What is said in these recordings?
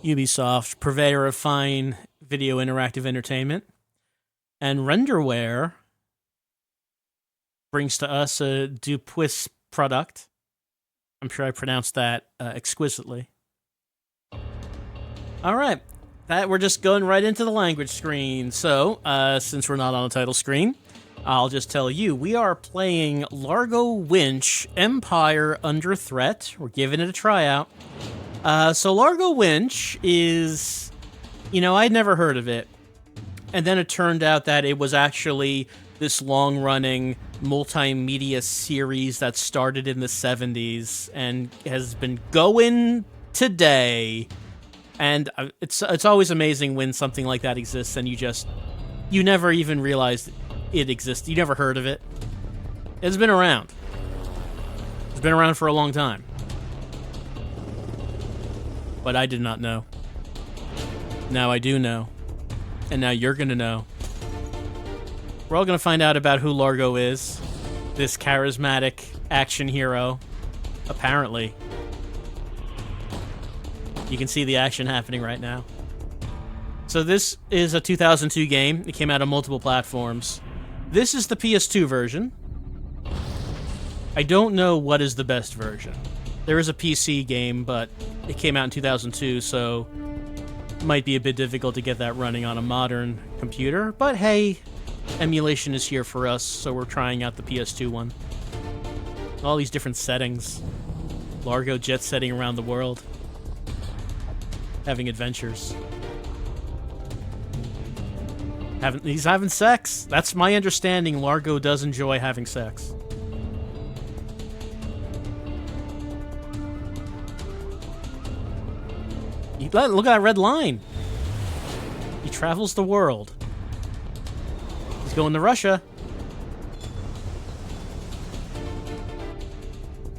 Ubisoft, purveyor of fine video interactive entertainment. And Renderware brings to us a Dupuis product. I'm sure I pronounced that exquisitely. All right. We're just going right into the language screen. So, since we're not on the title screen, I'll just tell you, we are playing Largo Winch, Empire Under Threat. We're giving it a tryout. So Largo Winch is, I'd never heard of it. And then it turned out that it was actually this long-running multimedia series that started in the 70s and has been going today. And it's always amazing when something like that exists and you never even realized it exists. You never heard of it. It's been around. It's been around for a long time. But I did not know. Now I do know. And now you're going to know. We're all going to find out about who Largo is. This charismatic action hero. Apparently. You can see the action happening right now. So this is a 2002 game. It came out on multiple platforms. This is the PS2 version. I don't know what is the best version. There is a PC game, but it came out in 2002, so it might be a bit difficult to get that running on a modern computer. But hey, emulation is here for us, so we're trying out the PS2 one. All these different settings. Largo jet setting around the world. Having adventures. He's having sex. That's my understanding. Largo does enjoy having sex. Look at that red line. He travels the world. He's going to Russia.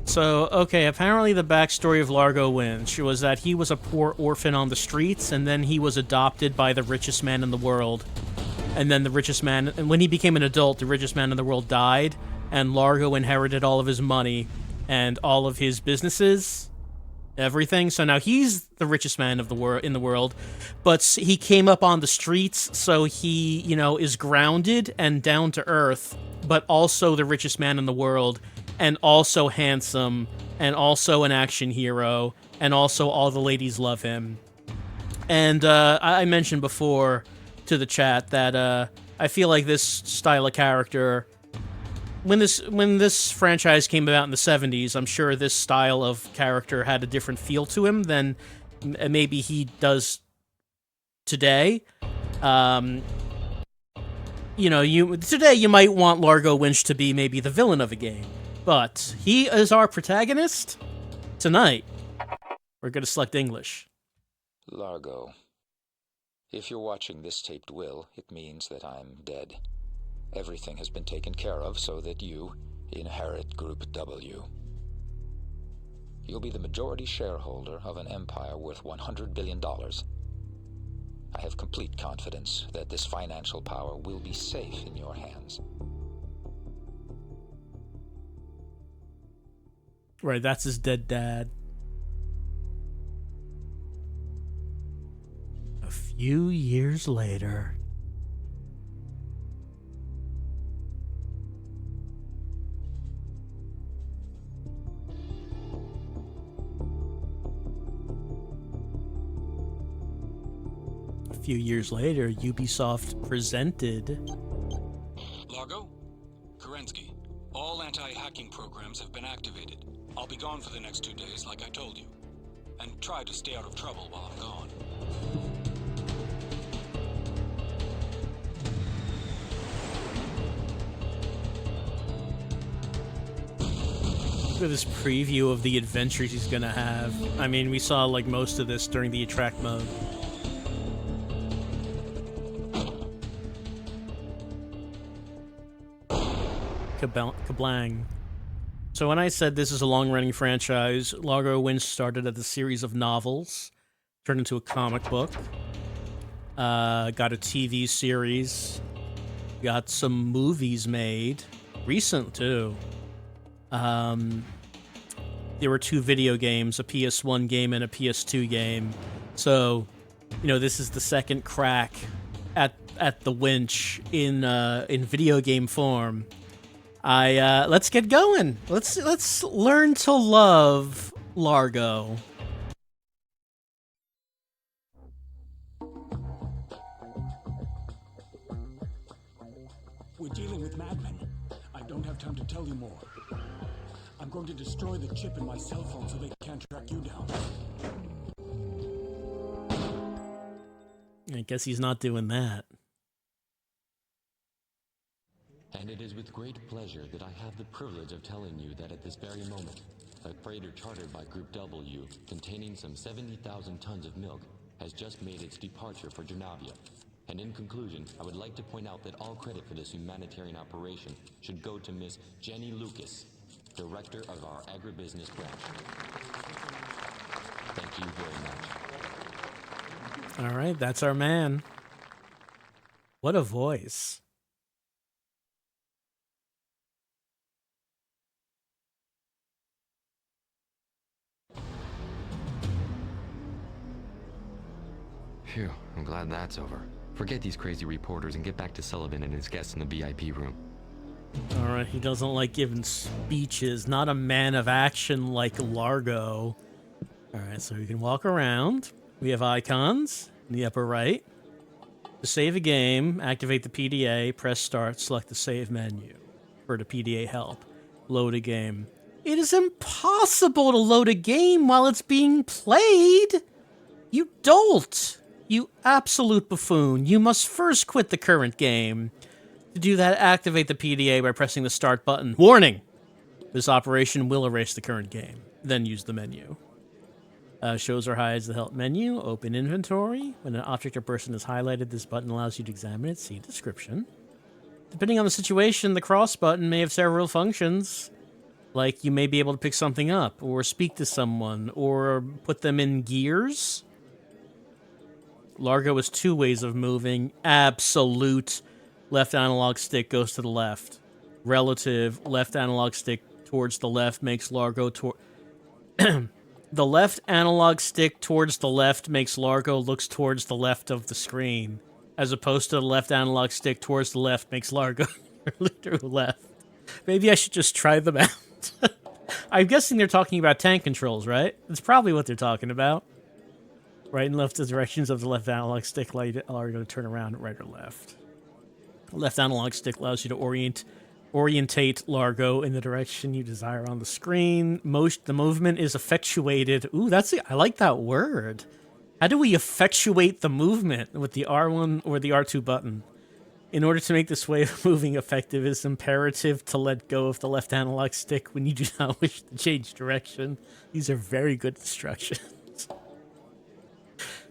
So, okay, apparently the backstory of Largo Winch was that he was a poor orphan on the streets, and then he was adopted by the richest man in the world. And then and when he became an adult, the richest man in the world died, and Largo inherited all of his money and all of his businesses, everything. So now he's the richest man in the world, but he came up on the streets, so he, is grounded and down to earth, but also the richest man in the world, and also handsome, and also an action hero, and also all the ladies love him. And I mentioned before to the chat that I feel like this style of character, when this franchise came about in the 70s, I'm sure this style of character had a different feel to him than maybe he does today. Today you might want Largo Winch to be maybe the villain of a game, but he is our protagonist. Tonight, we're going to select English. Largo. If you're watching this taped will, it means that I'm dead. Everything has been taken care of so that you inherit Group W. You'll be the majority shareholder of an empire worth $100 billion. I have complete confidence that this financial power will be safe in your hands. Right, that's his dead dad. A few years later. A few years later, Ubisoft presented... Largo? Kerensky. All anti-hacking programs have been activated. I'll be gone for the next 2 days, like I told you. And try to stay out of trouble while I'm gone. Look at this preview of the adventures he's gonna have. I mean, we saw like most of this during the attract mode. Kablang. So when I said this is a long-running franchise, Largo Winch started as a series of novels, turned into a comic book, got a TV series, got some movies made, recent too. There were 2 video games, a PS1 game and a PS2 game. So, this is the second crack at the winch in video game form. Let's get going. Let's learn to love Largo. We're dealing with madmen. I don't have time to tell you more. I'm going to destroy the chip in my cell phone so they can't track you down. I guess he's not doing that. And it is with great pleasure that I have the privilege of telling you that at this very moment, a freighter chartered by Group W, containing some 70,000 tons of milk, has just made its departure for Janavia. And in conclusion, I would like to point out that all credit for this humanitarian operation should go to Miss Jenny Lucas, Director of our Agribusiness Branch. Thank you very much. All right, that's our man. What a voice. Phew, I'm glad that's over. Forget these crazy reporters and get back to Sullivan and his guests in the VIP room. All right, he doesn't like giving speeches. Not a man of action like Largo. All right, so we can walk around. We have icons in the upper right. To save a game, activate the PDA, press start, select the save menu for the PDA help. Load a game. It is impossible to load a game while it's being played. You dolt. You absolute buffoon. You must first quit the current game. To do that, activate the PDA by pressing the start button. Warning! This operation will erase the current game. Then use the menu. Shows or hides the help menu. Open inventory. When an object or person is highlighted, this button allows you to examine it. See description. Depending on the situation, the cross button may have several functions. Like you may be able to pick something up, or speak to someone, or put them in gears. Largo is two ways of moving. Absolute. Left analog stick goes to the left. Relative. Left analog stick towards the left makes Largo toward... The left analog stick towards the left makes Largo looks towards the left of the screen. As opposed to the left analog stick towards the left makes Largo to the left. Maybe I should just try them out. I'm guessing they're talking about tank controls, right? That's probably what they're talking about. Right and left directions of the left analog stick allow Largo to turn around right or left. Left analog stick allows you to orientate Largo in the direction you desire on the screen. The movement is effectuated. Ooh, I like that word. How do we effectuate the movement with the R1 or the R2 button? In order to make this way of moving effective, it is imperative to let go of the left analog stick when you do not wish to change direction. These are very good instructions.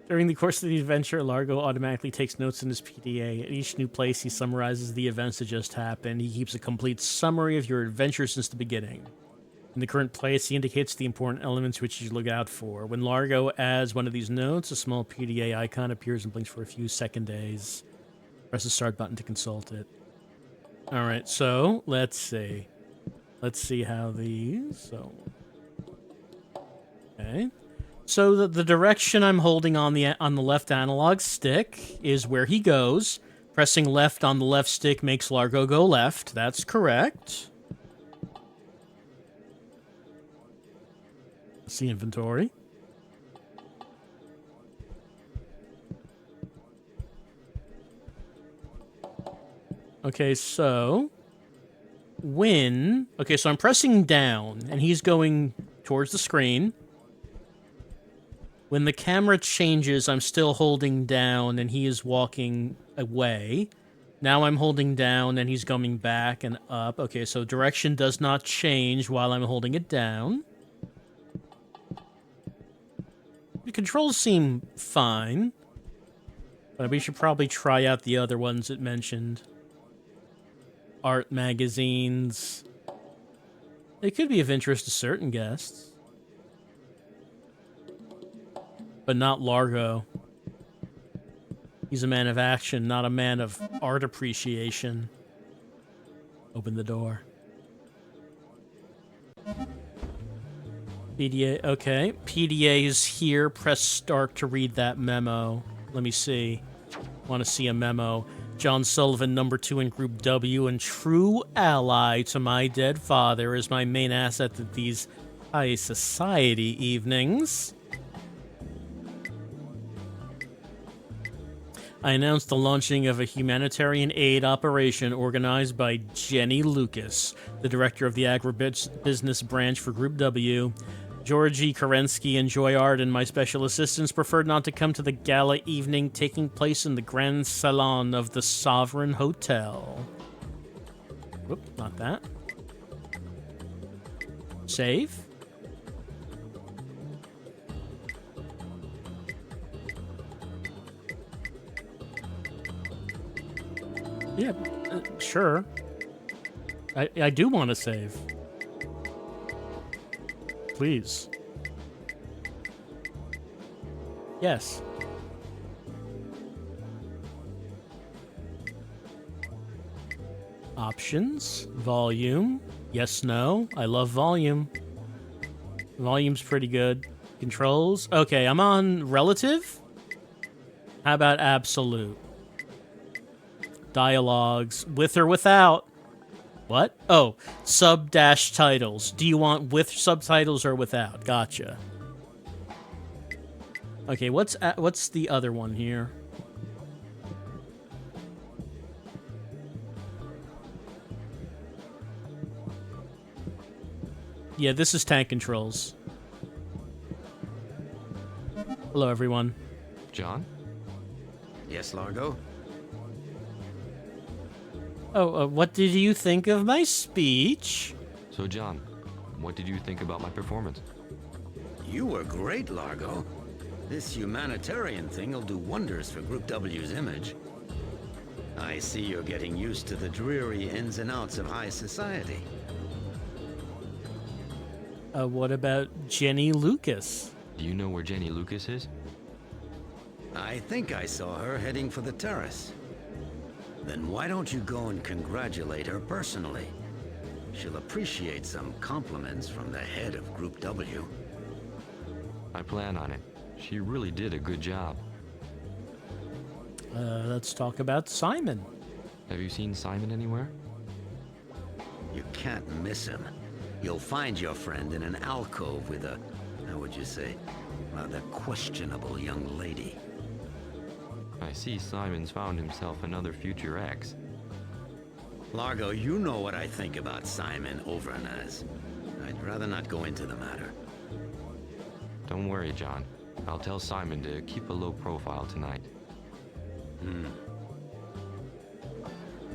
During the course of the adventure, Largo automatically takes notes in his PDA. At each new place, he summarizes the events that just happened. He keeps a complete summary of your adventure since the beginning. In the current place, he indicates the important elements which you should look out for. When Largo adds one of these notes, a small PDA icon appears and blinks for a few seconds. Press the start button to consult it. All right, so let's see. Let's see how these... Okay. So the direction I'm holding on the left analog stick is where he goes. Pressing left on the left stick makes Largo go left. That's correct. Let's see inventory. Okay, so so I'm pressing down and he's going towards the screen. When the camera changes, I'm still holding down and he is walking away. Now I'm holding down and he's coming back and up. Okay, so direction does not change while I'm holding it down. The controls seem fine, but we should probably try out the other ones it mentioned. Art magazines. They could be of interest to certain guests. But not Largo. He's a man of action, not a man of art appreciation. Open the door. PDA, okay. PDA is here. Press start to read that memo. Let me see. Want to see a memo. John Sullivan, number 2 in Group W, and true ally to my dead father, is my main asset at these high society evenings. I announced the launching of a humanitarian aid operation organized by Jenny Lucas, the director of the agribusiness branch for Group W. Georgie Kerensky and Joy Arden, my special assistants, preferred not to come to the gala evening taking place in the Grand Salon of the Sovereign Hotel. Whoop, not that. Save. Yeah, sure. I do want to save. Please. Yes. Options. Volume. Yes, no. I love volume. Volume's pretty good. Controls. Okay, I'm on relative. How about absolute? Dialogues. With or without? What? Oh, sub-titles. Do you want with subtitles or without? Gotcha. Okay, what's the other one here? Yeah, this is tank controls. Hello, everyone. John? Yes, Largo? Oh, what did you think of my speech? So, John, what did you think about my performance? You were great, Largo. This humanitarian thing will do wonders for Group W's image. I see you're getting used to the dreary ins and outs of high society. What about Jenny Lucas? Do you know where Jenny Lucas is? I think I saw her heading for the terrace. Then why don't you go and congratulate her personally? She'll appreciate some compliments from the head of Group W. I plan on it. She really did a good job. Let's talk about Simon. Have you seen Simon anywhere? You can't miss him. You'll find your friend in an alcove with a, how would you say, rather questionable young lady. I see Simon's found himself another future ex. Largo, you know what I think about Simon Overnaz. I'd rather not go into the matter. Don't worry, John. I'll tell Simon to keep a low profile tonight.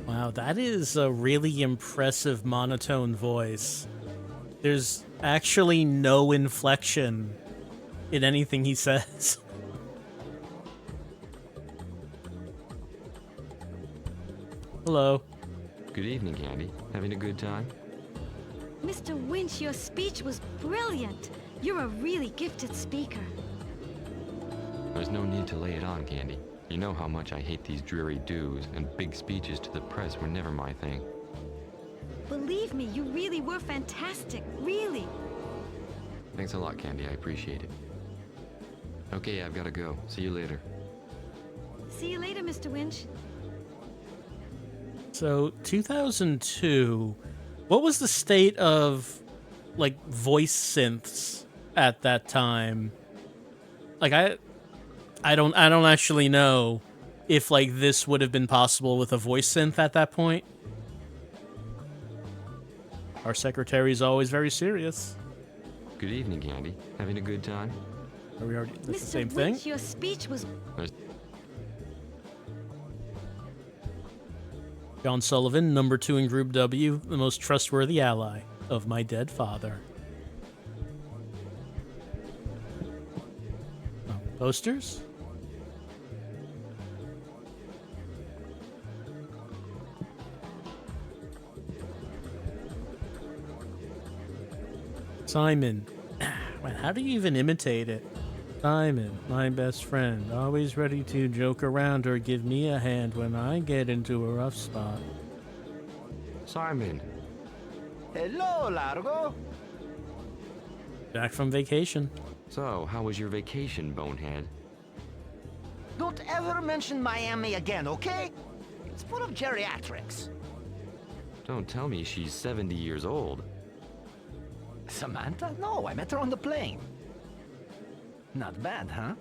Wow, that is a really impressive monotone voice. There's actually no inflection in anything he says. Hello. Good evening, Candy. Having a good time? Mr. Winch, your speech was brilliant. You're a really gifted speaker. There's no need to lay it on, Candy. You know how much I hate these dreary do's, and big speeches to the press were never my thing. Believe me, you really were fantastic. Really. Thanks a lot, Candy. I appreciate it. Okay, I've got to go. See you later. See you later, Mr. Winch. So, 2002, what was the state of, like, voice synths at that time? Like, I don't actually know if, like, this would have been possible with a voice synth at that point. Our secretary's always very serious. Good evening, Candy. Having a good time? Are we already... That's Mr. the same Winch, thing? your speech was... John Sullivan, number 2 in Group W, the most trustworthy ally of my dead father. Oh, posters? Simon. Man, how do you even imitate it? Simon, my best friend, always ready to joke around or give me a hand when I get into a rough spot. Simon! Hello, Largo. Back from vacation. So, how was your vacation, bonehead? Don't ever mention Miami again, okay? It's full of geriatrics. Don't tell me she's 70 years old. Samantha? No, I met her on the plane. Not bad, huh?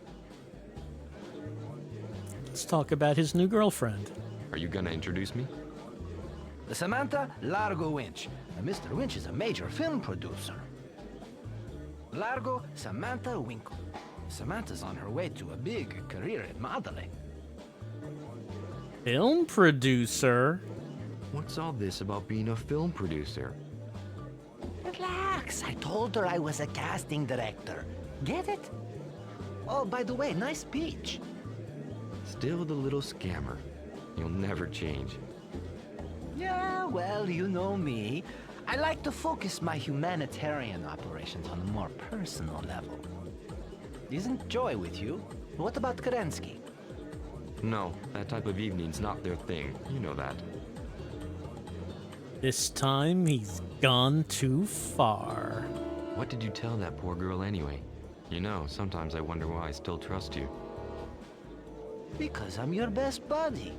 Let's talk about his new girlfriend. Are you gonna introduce me? Samantha, Largo Winch. Mr. Winch is a major film producer. Largo, Samantha Winkle. Samantha's on her way to a big career in modeling. Film producer? What's all this about being a film producer? Relax, I told her I was a casting director. Get it? Oh, by the way, nice beach. Still the little scammer. You'll never change. Yeah, well, you know me. I like to focus my humanitarian operations on a more personal level. Isn't Joy with you? What about Kerensky? No, that type of evening's not their thing. You know that. This time he's gone too far. What did you tell that poor girl anyway? You know, sometimes I wonder why I still trust you. Because I'm your best buddy.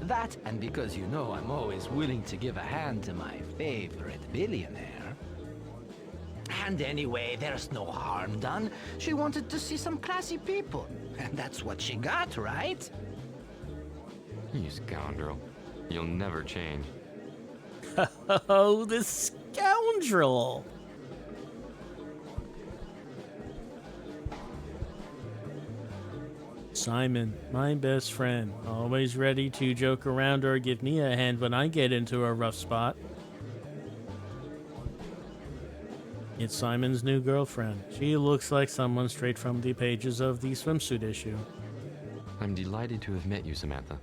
That, and because you know I'm always willing to give a hand to my favorite billionaire. And anyway, there's no harm done. She wanted to see some classy people. And that's what she got, right? You scoundrel. You'll never change. Oh, this scoundrel! Simon, my best friend, always ready to joke around or give me a hand when I get into a rough spot. It's Simon's new girlfriend. She looks like someone straight from the pages of the swimsuit issue. I'm delighted to have met you, Samantha.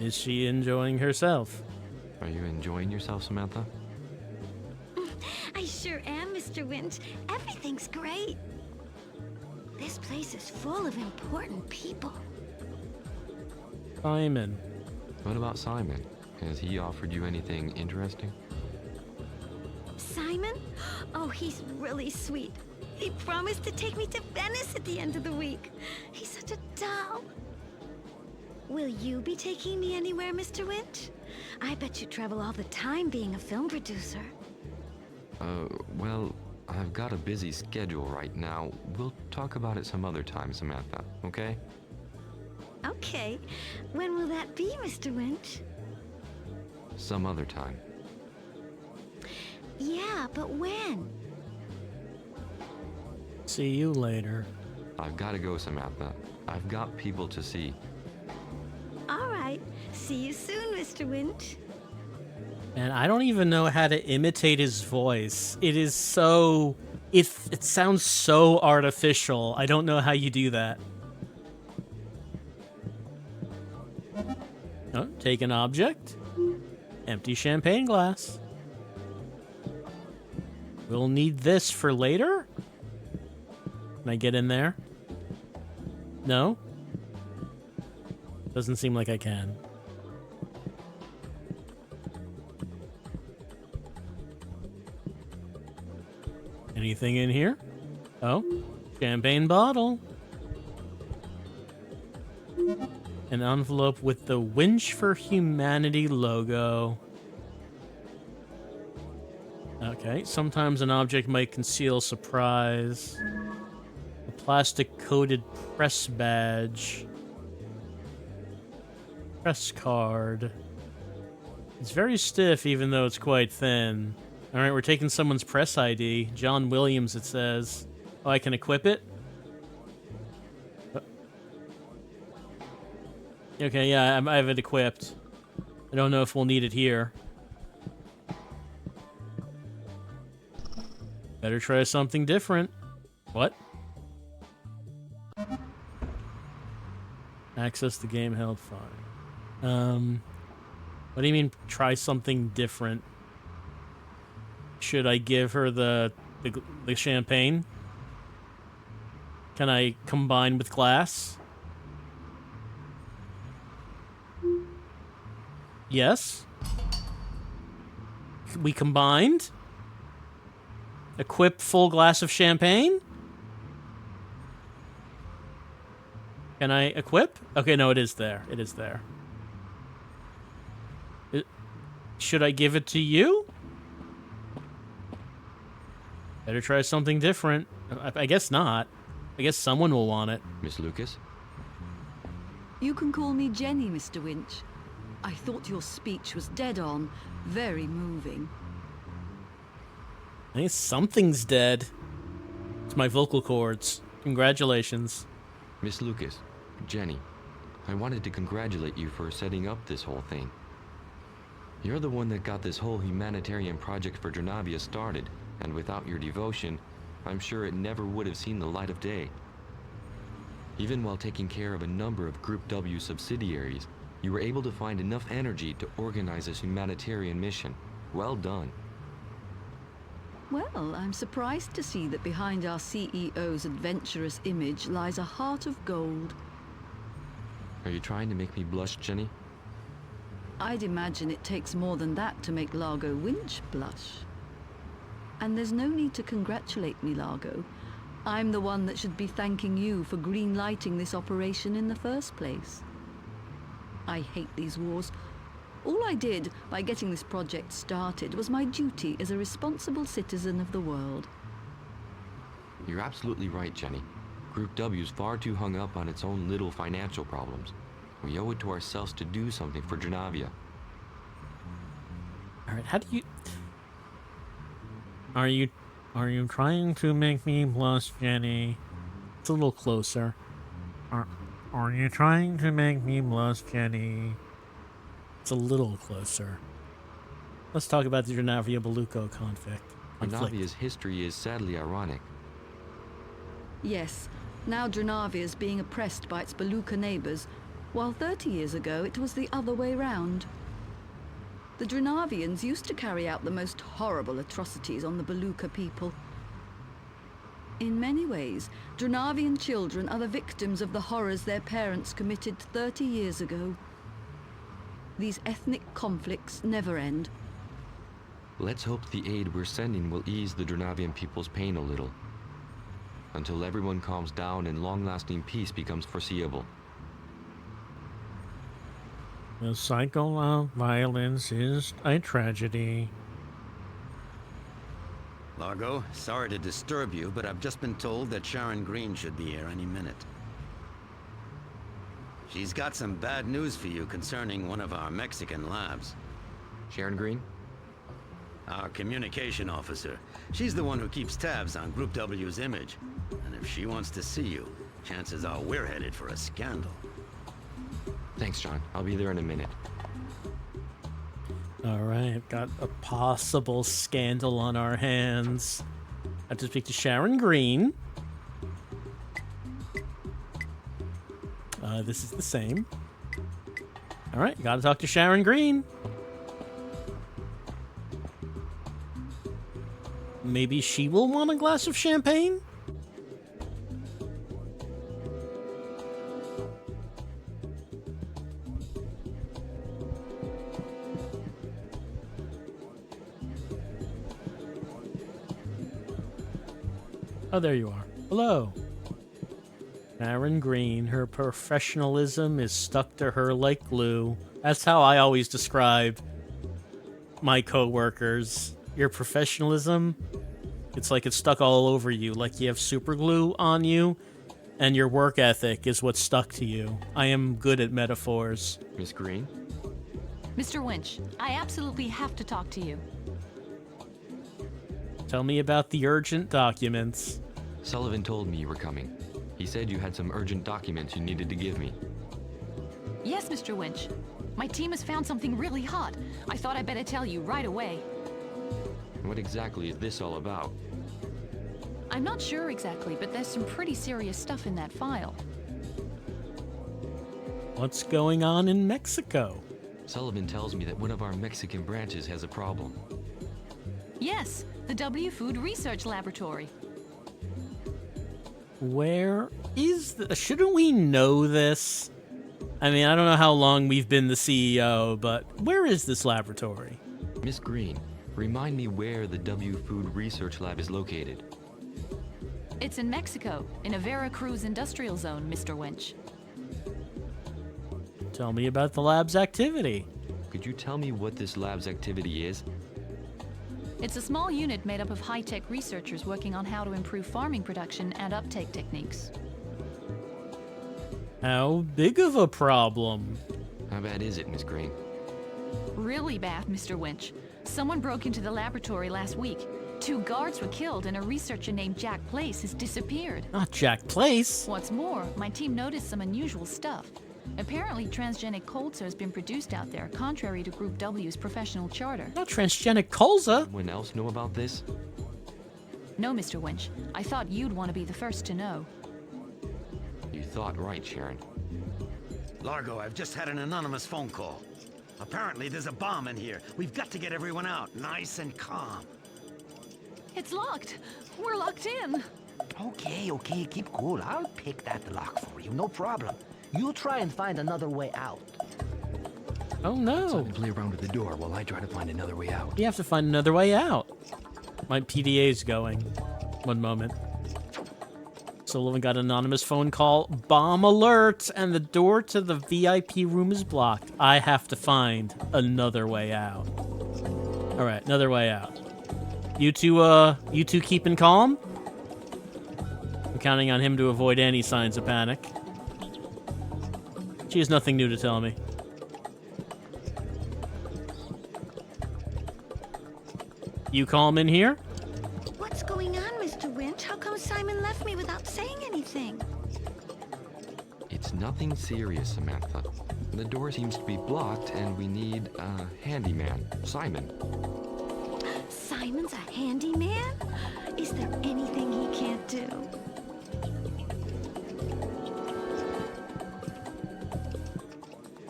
Is she enjoying herself? Are you enjoying yourself, Samantha? I sure am, Mr. Winch. Everything's great. This place is full of important people. Simon. What about Simon? Has he offered you anything interesting? Simon? Oh, he's really sweet. He promised to take me to Venice at the end of the week. He's such a doll. Will you be taking me anywhere, Mr. Winch? I bet you travel all the time being a film producer. Well, I've got a busy schedule right now. We'll talk about it some other time, Samantha, okay? Okay. When will that be, Mr. Winch? Some other time. Yeah, but when? See you later. I've got to go, Samantha. I've got people to see. All right. See you soon, Mr. Winch. And I don't even know how to imitate his voice. It is so... It sounds so artificial. I don't know how you do that. Oh, take an object. Empty champagne glass. We'll need this for later? Can I get in there? No? Doesn't seem like I can. Anything in here? Oh, champagne bottle. An envelope with the Winch for Humanity logo. Okay, sometimes an object might conceal surprise. A plastic-coated press badge. Press card. It's very stiff, even though it's quite thin. Alright, we're taking someone's press ID. John Williams, it says. Oh, I can equip it? Okay, yeah, I have it equipped. I don't know if we'll need it here. Better try something different. What? Access the game held fine. What do you mean, try something different? Should I give her the champagne? Can I combine with glass? Yes. We combined? Equip full glass of champagne? Can I equip? Okay, no, it is there. It is there. Should I give it to you? Better try something different. I guess not. I guess someone will want it. Miss Lucas? You can call me Jenny, Mr. Winch. I thought your speech was dead on. Very moving. I think something's dead. It's my vocal cords. Congratulations. Miss Lucas, Jenny, I wanted to congratulate you for setting up this whole thing. You're the one that got this whole humanitarian project for Dranavia started, and without your devotion, I'm sure it never would have seen the light of day. Even while taking care of a number of Group W subsidiaries, you were able to find enough energy to organize this humanitarian mission. Well done. Well, I'm surprised to see that behind our CEO's adventurous image lies a heart of gold. Are you trying to make me blush, Jenny? I'd imagine it takes more than that to make Largo Winch blush. And there's no need to congratulate me, Largo. I'm the one that should be thanking you for green-lighting this operation in the first place. I hate these wars. All I did by getting this project started was my duty as a responsible citizen of the world. You're absolutely right, Jenny. Group W's far too hung up on its own little financial problems. We owe it to ourselves to do something for Dranavia. Alright, how do you... Are you trying to make me blush, Jenny? It's a little closer. Are you trying to make me blush, Jenny? It's a little closer. Let's talk about the Dranavia-Beluco conflict. Dranavia's history is sadly ironic. Yes, now Dranavia is being oppressed by its Beluca neighbors, while 30 years ago it was the other way round. The Dranavians used to carry out the most horrible atrocities on the Beluca people. In many ways, Dranavian children are the victims of the horrors their parents committed 30 years ago. These ethnic conflicts never end. Let's hope the aid we're sending will ease the Dranavian people's pain a little. Until everyone calms down and long-lasting peace becomes foreseeable. The cycle of violence is a tragedy. Largo, sorry to disturb you, but I've just been told that Sharon Green should be here any minute. She's got some bad news for you concerning one of our Mexican labs. Sharon Green? Our communication officer. She's the one who keeps tabs on Group W's image. And if she wants to see you, chances are we're headed for a scandal. Thanks, John. I'll be there in a minute. Alright, got a possible scandal on our hands. I have to speak to Sharon Green. This is the same. Alright, gotta talk to Sharon Green. Maybe she will want a glass of champagne? Oh, there you are. Hello. Sharon Green, her professionalism is stuck to her like glue. That's how I always describe my coworkers. Your professionalism, it's like it's stuck all over you, like you have super glue on you, and your work ethic is what's stuck to you. I am good at metaphors. Miss Green? Mr. Winch, I absolutely have to talk to you. Tell me about the urgent documents. Sullivan told me you were coming. He said you had some urgent documents you needed to give me. Yes, Mr. Winch. My team has found something really hot. I thought I'd better tell you right away. What exactly is this all about? I'm not sure exactly, but there's some pretty serious stuff in that file. What's going on in Mexico? Sullivan tells me that one of our Mexican branches has a problem. Yes, the W Food Research Laboratory. Where is the... Shouldn't we know this? I mean, I don't know how long we've been the CEO, but where is this laboratory? Miss Green, Remind me where the W Food Research Lab is located. It's in Mexico, in a Veracruz industrial zone, Mr. Winch. Tell me about the lab's activity. Could you tell me what this lab's activity is? It's a small unit made up of high-tech researchers working on how to improve farming production and uptake techniques. How big of a problem? How bad is it, Miss Green? Really bad, Mr. Winch. Someone broke into the laboratory last week. 2 guards were killed and a researcher named Jack Place has disappeared. Not Jack Place. What's more, my team noticed some unusual stuff. Apparently, transgenic colza has been produced out there, contrary to Group W's professional charter. Not transgenic colza. Anyone else know about this? No, Mr. Winch. I thought you'd want to be the first to know. You thought right, Sharon. Largo, I've just had an anonymous phone call. Apparently there's a bomb in here. We've got to get everyone out, nice and calm. It's locked. We're locked in. Okay, keep cool. I'll pick that lock for you, no problem. You try and find another way out. Oh no. So play around with the door while I try to find another way out. You have to find another way out. My PDA's going. One moment. Sullivan got an anonymous phone call. Bomb alert! And the door to the VIP room is blocked. I have to find another way out. Alright, another way out. You two keeping calm? I'm counting on him to avoid any signs of panic. She has nothing new to tell me. You calm in here? What's going on, Mr. Winch? How come Simon left me without saying anything? It's nothing serious, Samantha. The door seems to be blocked, and we need a handyman, Simon. Simon's a handyman? Is there anything he can't do?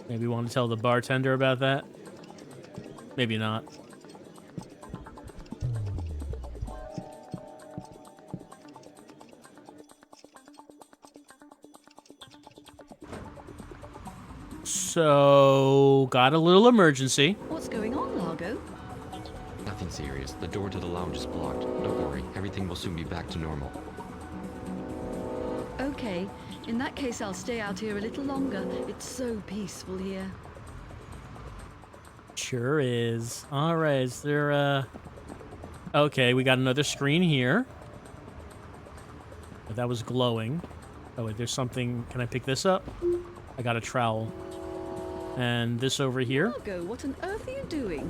Maybe want to tell the bartender about that? Maybe not. So, got a little emergency. What's going on, Largo? Nothing serious. The door to the lounge is blocked. Don't worry. Everything will soon be back to normal. Okay, in that case I'll stay out here a little longer. It's so peaceful here. Sure is. Alright, is there, Okay, we got another screen here. But that was glowing. Oh, wait, there's something... Can I pick this up? I got a trowel. And this over here. Largo, what on earth are you doing?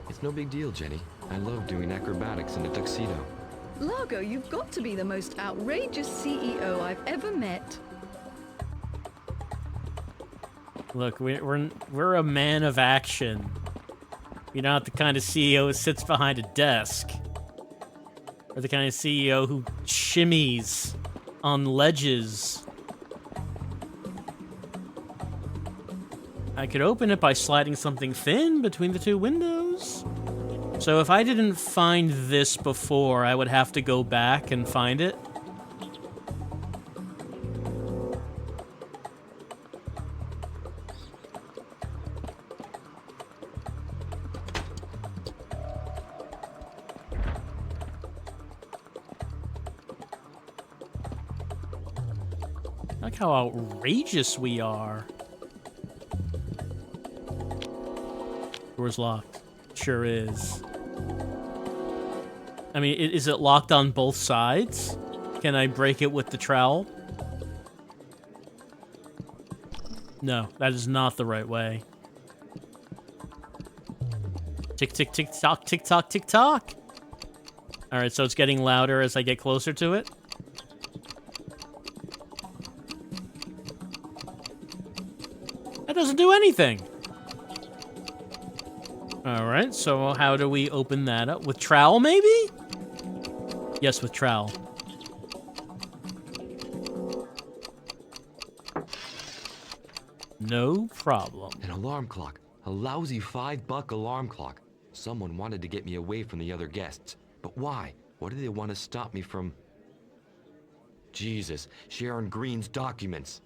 It's no big deal, Jenny. I love doing acrobatics in a tuxedo. Largo, you've got to be the most outrageous CEO I've ever met. Look, we're a man of action. You're not the kind of CEO who sits behind a desk. Or the kind of CEO who shimmies on ledges. I could open it by sliding something thin between the 2 windows. So if I didn't find this before, I would have to go back and find it. Look how outrageous we are. Door's locked. Sure is. I mean, is it locked on both sides? Can I break it with the trowel? No, that is not the right way. Tick, tick, tick, tock, tick, tock, tick, tock. Alright, so it's getting louder as I get closer to it. That doesn't do anything. Alright, so how do we open that up? With trowel, maybe? Yes, with trowel. No problem. An alarm clock. A lousy $5 alarm clock. Someone wanted to get me away from the other guests. But why? What do they want to stop me from? Jesus, Sharon Green's documents.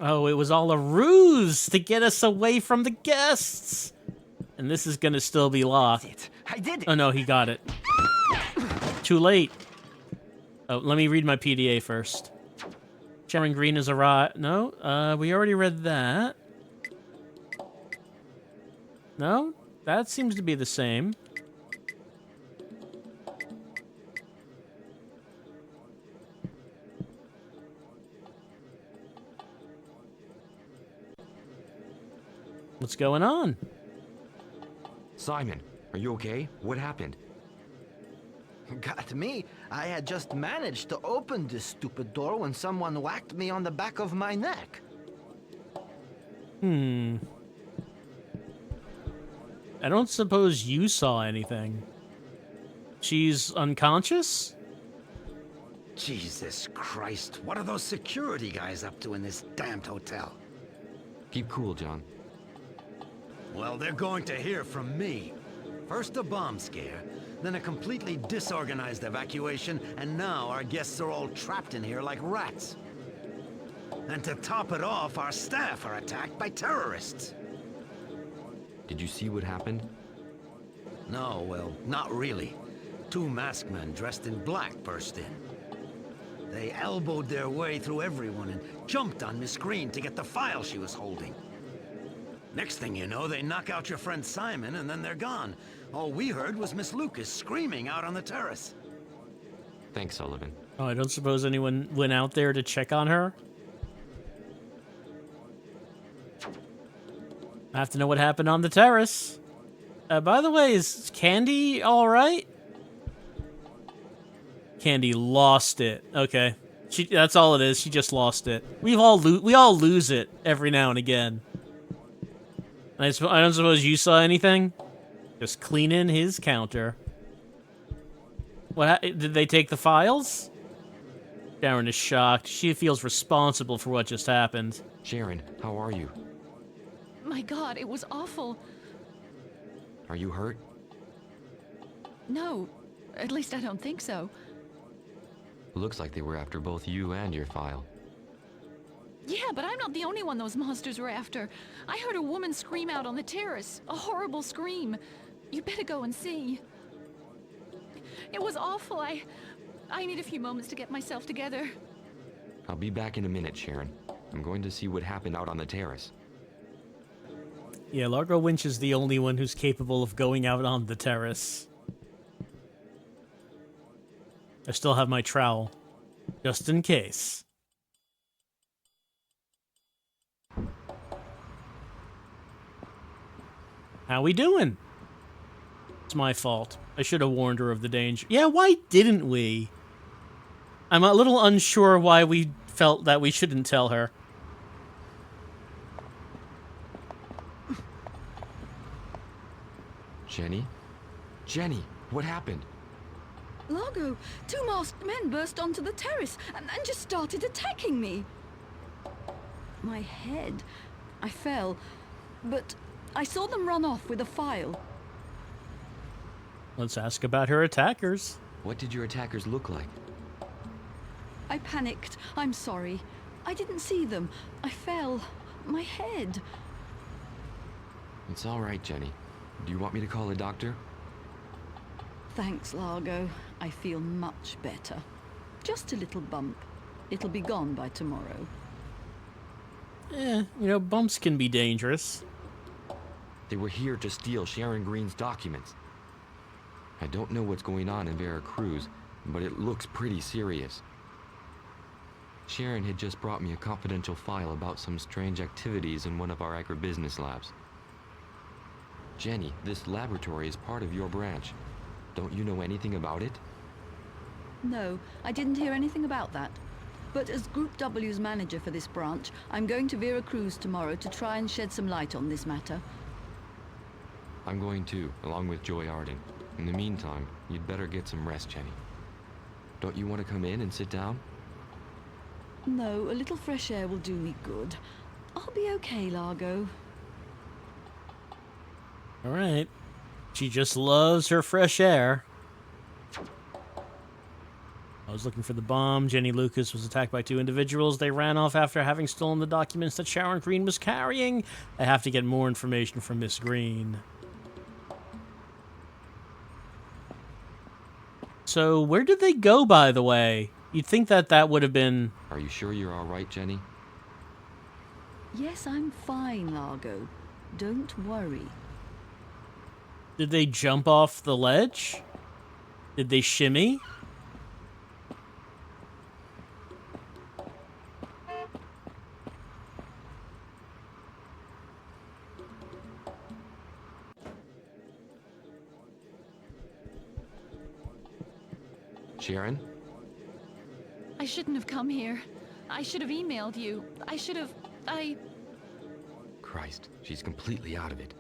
Oh, it was all a ruse to get us away from the guests. And this is gonna still be locked. I did it. Oh no, he got it. Too late. Oh, let me read my PDA first. Sharon Green is arrived. No, we already read that. No, that seems to be the same. What's going on? Simon, are you okay? What happened? Got me. I had just managed to open this stupid door when someone whacked me on the back of my neck. I don't suppose you saw anything. She's unconscious? Jesus Christ, what are those security guys up to in this damned hotel? Keep cool, John. Well, they're going to hear from me. First a bomb scare, then a completely disorganized evacuation, and now our guests are all trapped in here like rats. And to top it off, our staff are attacked by terrorists. Did you see what happened? No, well, not really. Two masked men dressed in black burst in. They elbowed their way through everyone and jumped on Miss Green to get the file she was holding. Next thing you know, they knock out your friend Simon and then they're gone. All we heard was Miss Lucas screaming out on the terrace. Thanks, Sullivan. Oh, I don't suppose anyone went out there to check on her? I have to know what happened on the terrace. By the way, is Candy all right? Candy lost it. Okay, that's all it is. She just lost it. We all lose it every now and again. I don't suppose you saw anything. Just cleaning his counter. What did they take the files? Sharon is shocked. She feels responsible for what just happened. Sharon, how are you? My God, it was awful. Are you hurt? No, at least I don't think so. Looks like they were after both you and your file. Yeah, but I'm not the only one those monsters were after. I heard a woman scream out on the terrace. A horrible scream. You better go and see. It was awful. I need a few moments to get myself together. I'll be back in a minute, Sharon. I'm going to see what happened out on the terrace. Yeah, Largo Winch is the only one who's capable of going out on the terrace. I still have my trowel, just in case. How we doing? It's my fault. I should have warned her of the danger. Yeah, why didn't we? I'm a little unsure why we felt that we shouldn't tell her. Jenny? Jenny, what happened? Largo, two masked men burst onto the terrace and just started attacking me. My head. I fell, but I saw them run off with a file. Let's ask about her attackers. What did your attackers look like? I panicked. I'm sorry. I didn't see them. I fell. My head. It's all right, Jenny. Do you want me to call a doctor? Thanks, Largo. I feel much better. Just a little bump. It'll be gone by tomorrow. Bumps can be dangerous. They were here to steal Sharon Green's documents. I don't know what's going on in Veracruz, but it looks pretty serious. Sharon had just brought me a confidential file about some strange activities in one of our agribusiness labs. Jenny, this laboratory is part of your branch. Don't you know anything about it? No, I didn't hear anything about that. But as Group W's manager for this branch, I'm going to Veracruz tomorrow to try and shed some light on this matter. I'm going too, along with Joy Arden. In the meantime, you'd better get some rest, Jenny. Don't you want to come in and sit down? No, a little fresh air will do me good. I'll be okay, Largo. All right. She just loves her fresh air. I was looking for the bomb. Jenny Lucas was attacked by 2 individuals. They ran off after having stolen the documents that Sharon Green was carrying. I have to get more information from Miss Green. So, where did they go, by the way? You'd think that that would have been... Are you sure you're all right, Jenny? Yes, I'm fine, Largo. Don't worry. Did they jump off the ledge? Did they shimmy? Sharon? I shouldn't have come here. I should have emailed you. Christ, she's completely out of it.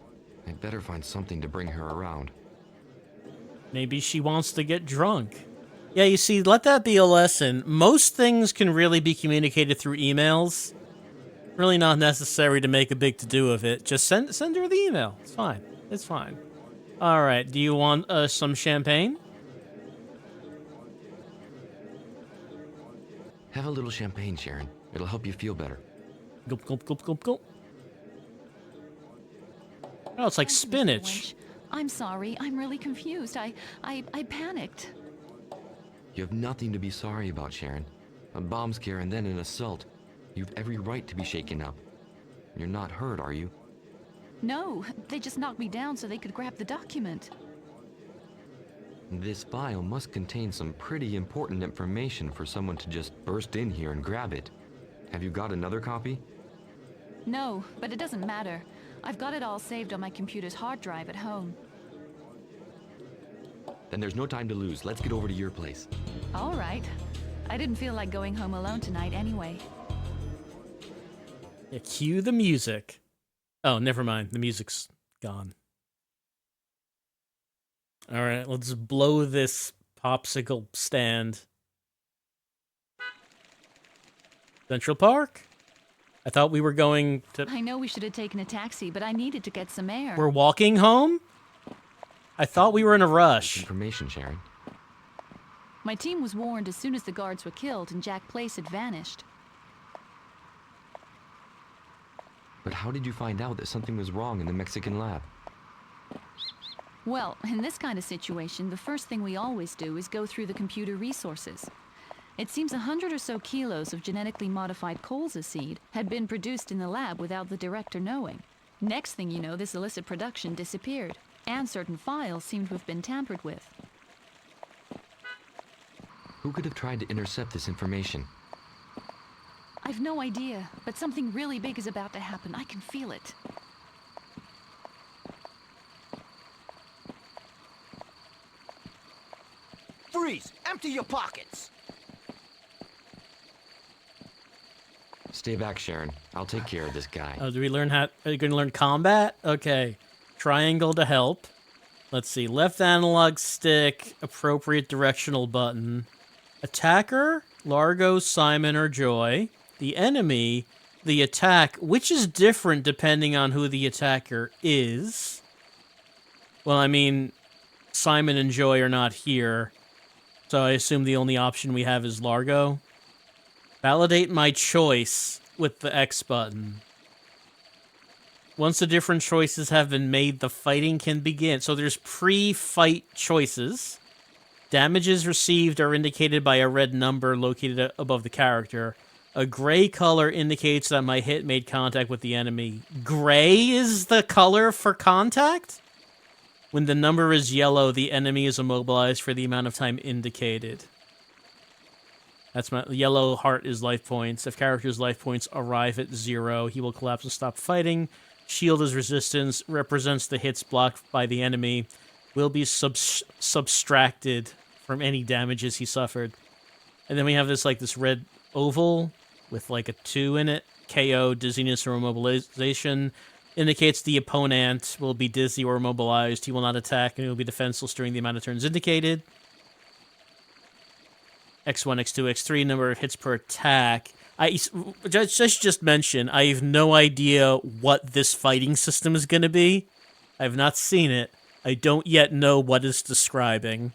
I'd better find something to bring her around. Maybe she wants to get drunk. Yeah, you see, let that be a lesson. Most things can really be communicated through emails. Really not necessary to make a big to-do of it. Just send her the email. It's fine. It's fine. All right, do you want some champagne? Have a little champagne, Sharon. It'll help you feel better. Gulp, gulp, gulp, gulp, gulp. Oh, it's like Thank you, Mr. spinach. Winch. I'm sorry. I'm really confused. I panicked. You have nothing to be sorry about, Sharon. A bomb scare and then an assault. You've every right to be shaken up. You're not hurt, are you? No, they just knocked me down so they could grab the document. This file must contain some pretty important information for someone to just burst in here and grab it. Have you got another copy? No, but it doesn't matter. I've got it all saved on my computer's hard drive at home. Then there's no time to lose. Let's get over to your place. All right. I didn't feel like going home alone tonight anyway. Yeah, cue the music. Oh, never mind. The music's gone. All right, let's blow this popsicle stand. Central Park? I thought we were going to... I know we should have taken a taxi, but I needed to get some air. We're walking home? I thought we were in a rush. Information, Sharon. My team was warned as soon as the guards were killed and Jack Place had vanished. But how did you find out that something was wrong in the Mexican lab? Well, in this kind of situation, the first thing we always do is go through the computer resources. It seems 100 or so kilos of genetically modified colza seed had been produced in the lab without the director knowing. Next thing you know, this illicit production disappeared, and certain files seem to have been tampered with. Who could have tried to intercept this information? I've no idea, but something really big is about to happen. I can feel it. Freeze! Empty your pockets! Stay back, Sharon. I'll take care of this guy. Oh, do we learn how... Are you going to learn combat? Okay. Triangle to help. Let's see. Left analog stick, appropriate directional button. Attacker, Largo, Simon, or Joy. The enemy, the attack, which is different depending on who the attacker is. Well, I mean, Simon and Joy are not here, so I assume the only option we have is Largo. Validate my choice with the X button. Once the different choices have been made, the fighting can begin. So there's pre-fight choices. Damages received are indicated by a red number located above the character. A gray color indicates that my hit made contact with the enemy. Gray is the color for contact? When the number is yellow, the enemy is immobilized for the amount of time indicated. That's my yellow heart is life points. If character's life points arrive at 0, he will collapse and stop fighting. Shield is resistance, represents the hits blocked by the enemy, will be subtracted from any damages he suffered. And then we have this this red oval with a 2 in it. KO, dizziness, or immobilization. Indicates the opponent will be dizzy or immobilized. He will not attack and he will be defenseless during the amount of turns indicated. X1, X2, X3, number of hits per attack. I just mentioned, I have no idea what this fighting system is going to be. I have not seen it. I don't yet know what it's describing.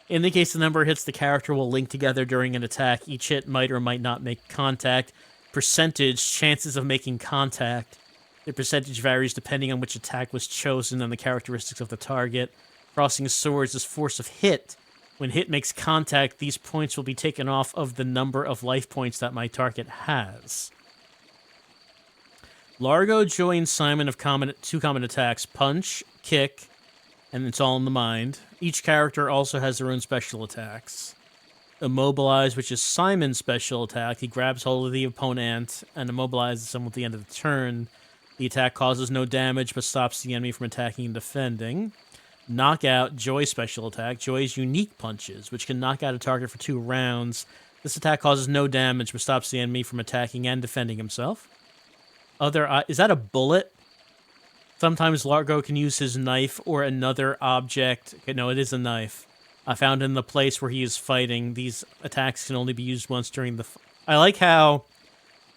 In the case the number of hits the character will link together during an attack, each hit might or might not make contact. Percentage, chances of making contact. The percentage varies depending on which attack was chosen and the characteristics of the target. Crossing swords is force of hit. When hit makes contact, these points will be taken off of the number of life points that my target has. Largo joins Simon of two common attacks, punch, kick, and it's all in the mind. Each character also has their own special attacks. Immobilize, which is Simon's special attack. He grabs hold of the opponent and immobilizes them at the end of the turn. The attack causes no damage but stops the enemy from attacking and defending. Knockout, Joy's special attack. Joy's unique punches, which can knock out a target for 2 rounds. This attack causes no damage but stops the enemy from attacking and defending himself. Is that a bullet? Sometimes Largo can use his knife or another object. Okay, no, it is a knife. I found in the place where he is fighting. These attacks can only be used once during the... I like how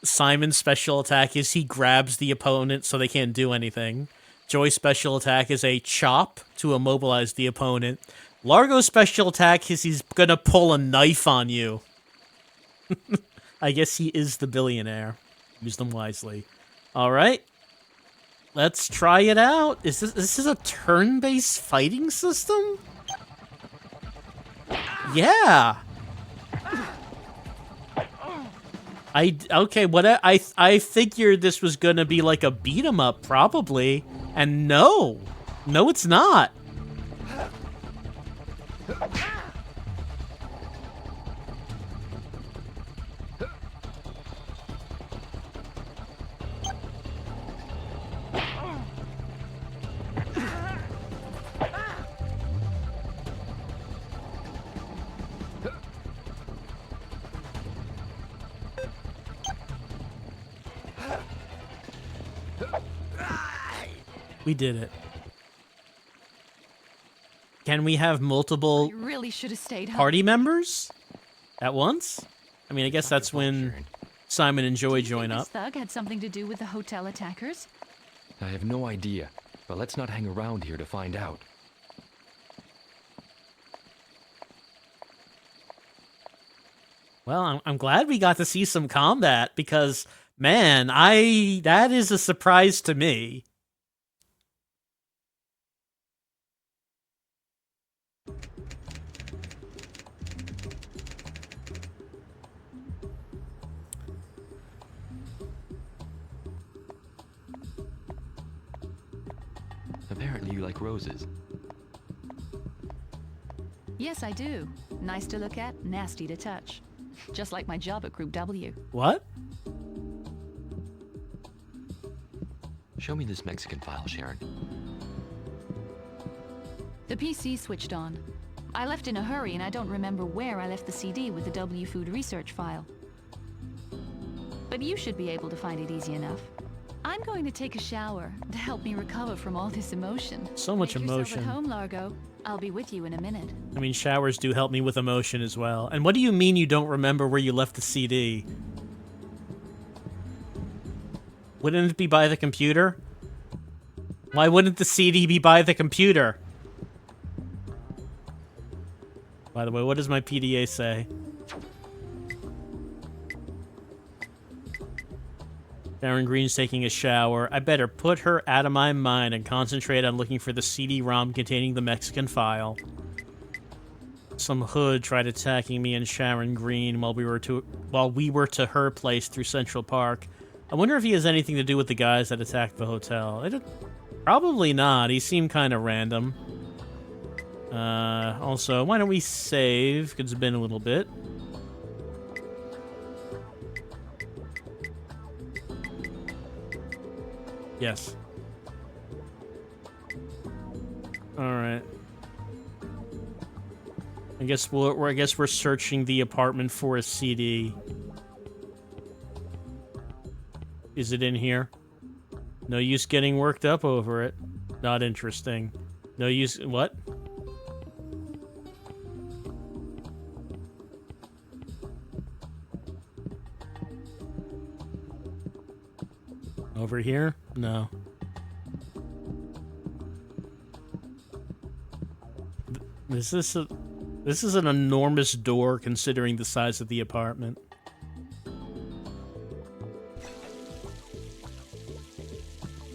Simon's special attack is he grabs the opponent so they can't do anything. Joy's special attack is a chop to immobilize the opponent. Largo's special attack is he's gonna pull a knife on you. I guess he is the billionaire. Use them wisely. Alright. Let's try it out. Is this a turn-based fighting system? Yeah. I figured this was gonna be like a beat 'em up, probably. And no, it's not. We did it. Can we have multiple I really should have stayed home. party members at once? I mean, I guess that's when Simon and Joy join up. This thug had something to do with the hotel attackers? I have no idea, but let's not hang around here to find out. Well, I'm glad we got to see some combat because, man, that is a surprise to me. Apparently you like roses. Yes, I do. Nice to look at, nasty to touch. Just like my job at Group W. What? Show me this Mexican file, Sharon. The PC switched on. I left in a hurry and I don't remember where I left the CD with the W Food research file. But you should be able to find it easy enough. I'm going to take a shower to help me recover from all this emotion. So much Make yourself emotion. At home, Largo. I'll be with you in a minute. I mean, showers do help me with emotion as well. And what do you mean you don't remember where you left the CD? Wouldn't it be by the computer? Why wouldn't the CD be by the computer? By the way, what does my PDA say? Sharon Green's taking a shower. I better put her out of my mind and concentrate on looking for the CD-ROM containing the Mexican file. Some hood tried attacking me and Sharon Green while we were to her place through Central Park. I wonder if he has anything to do with the guys that attacked the hotel. Probably not. He seemed kind of random. Also, why don't we save? 'Cause it's been a little bit. Yes. All right. I guess we're searching the apartment for a CD. Is it in here? No use getting worked up over it. Not interesting. No use. What? Over here? No. Is this a... This is an enormous door considering the size of the apartment.